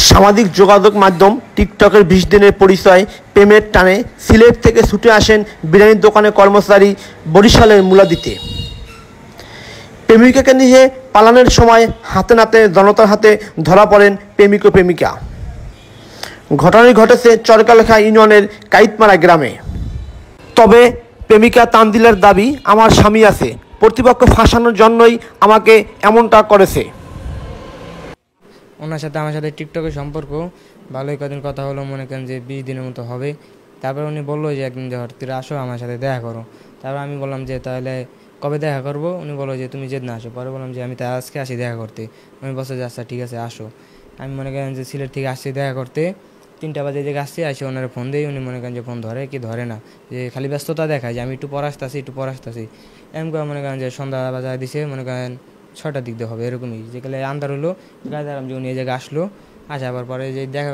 সামাজিক যোগাযোগ মাধ্যম টিকটকের 20 দিনের পরিচয় প্রেমের টানে সিলেট থেকে ছুটে আসেন বিরিয়ানির দোকানে কর্মচারী বরিশালের মুলাদিতে। প্রেমিকাকে নিয়ে পালানোর সময় হাতে নাতে জনতার হাতে ধরা পড়েন প্রেমিক ও প্রেমিকা। ঘটনাটি ঘটেছে চরকালেখা ইউনিয়নের কাইতমারা গ্রামে। তবে প্রেমিকা তানজিলার দাবি, আমার স্বামী আছে, প্রতিপক্ষ ফাঁসানোর জন্যই আমাকে এমনটা করেছে। ওনার সাথে আমার সাথে টিকটকের সম্পর্ক ভালোই কদিন কথা হলো, মনে করেন যে 20 দিনের মতো হবে। তারপর উনি বললো যে একদিন তুই আসো আমার সাথে দেখা করো। তারপর আমি বললাম যে তাহলে কবে দেখা করবো? উনি বললো যে তুমি যেদিন আসো। পরে বললাম যে আমি তাই আজকে আসি দেখা করতে। উনি বলছে যে আচ্ছা ঠিক আছে আসো। আমি মনে করেন যে সিলেট থেকে আসছি দেখা করতে, 3টা বাজে যে আসছি, আসে ওনারা ফোন দিই, উনি মনে করেন যে ফোন ধরে কি ধরে না, যে খালি ব্যস্ততা দেখায় যে আমি একটু পর আসতেছি এমন করে মনে করেন যে সন্ধ্যা বাজায় দিছে, মনে করেন 6টার দিক দিয়ে হবে এরকমই, যেগুলো আন্ধার হলো গাড়ি যে উনি এই জায়গায় আসলো। আসার পরে যে দেখা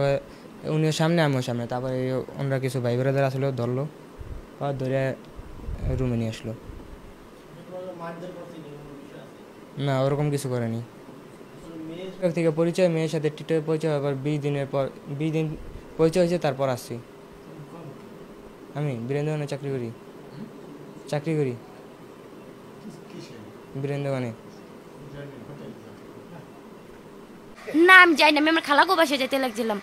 উনিও সামনে আমিও সামনে, তারপরে ওনারা কিছু ভাই বেড়াদের আসলো, ধরলো ধরে রুমে নিয়ে আসলো। না ওরকম কিছু করেনি। থেকে পরিচয়, মেয়ের সাথে টিকটকে পরিচয়, আবার 20 দিন পরিচয় হয়েছে, তারপর আসছি। আমি বীরেন্দ্র দোকানে চাকরি করি বীরেন্দ্র দোকানে। না আমি যাই না, আমি আমার খালাগো বাসায় যেতে লাগছিলাম।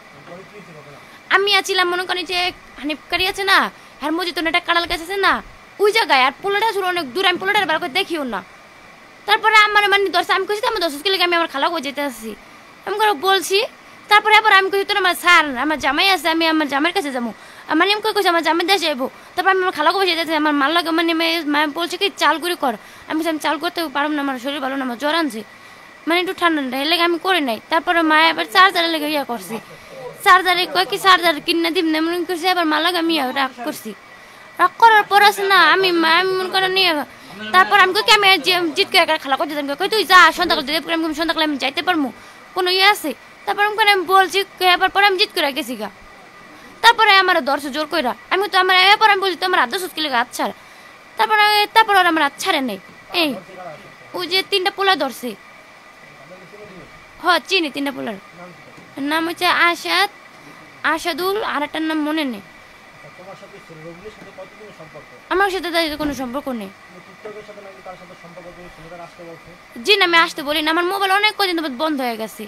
আমি আছিলাম মনে করি যে হানিফকারি আছে না, আর মজিদ একটা কাড়াল গাছ আছে না, ওই জায়গায়। আর পোলাটা ছিল অনেক দূর, আমি পোলাটার বার করে দেখিও না। তারপরে আমার মানে দর্শা আমি কইছি আমার 10 কিলো আমি আমার খালাগো যেতে আসছি, আমি করে বলছি। তারপরে আবার আমি কইছি তোর আমার স্যার আমার জামাই আছে, আমি আমার জামাইয়ের কাছে যাবো। মানে আমি কইছি আমার জামাই দেশে যাবো। তারপর আমি আমার খালাগো বাসায় যেতে, আমার মাল লাগে মানে মা বলছে কি চাল গুঁড়ি কর। আমি চাল করতে পারবো না, আমার শরীর ভালো না, আমার জ্বর আনছে, মানে একটু ঠান্ডা এর লেগে আমি করি নাই। তারপরে মায়ে আবার চার্জারের লেগে ইয়া করছি, চার্জারে কয় কি চার্জার কিনে দিব না মনে করছি। আবার মা লাগে আমি রাগ করছি, রাগ করার পর আছে না আমি মনে করেন নিয়ে। তারপর আমি কই আমি জিত করে খালা করতে যাই, কই তুই যা সন্ধ্যাকাল আমি সন্ধ্যাকালে আমি যাইতে পারবো, কোনো ইয়ে আছে? তারপর আমি বলছি, এবার পরে আমি জিত করে গেছি গা। তারপরে আমার দর্শ জোর কইরা আমি তো আমার এরপর আমি বলছি তোমার আদর্শ কিলো হাত ছাড়। তারপর আর আমার হাত ছাড়ে নাই। এই ওই যে 3টা পোলা ধরছে, হ্যাঁ চিনি 3টা পোলার নাম হচ্ছে আসাদুল, আর একটার নাম মনে নেই। আমার সাথে তাদের কোনো সম্পর্ক নেই। জি না আমি আসতে বলি না, আমার মোবাইল অনেক কদিন বন্ধ হয়ে গেছে।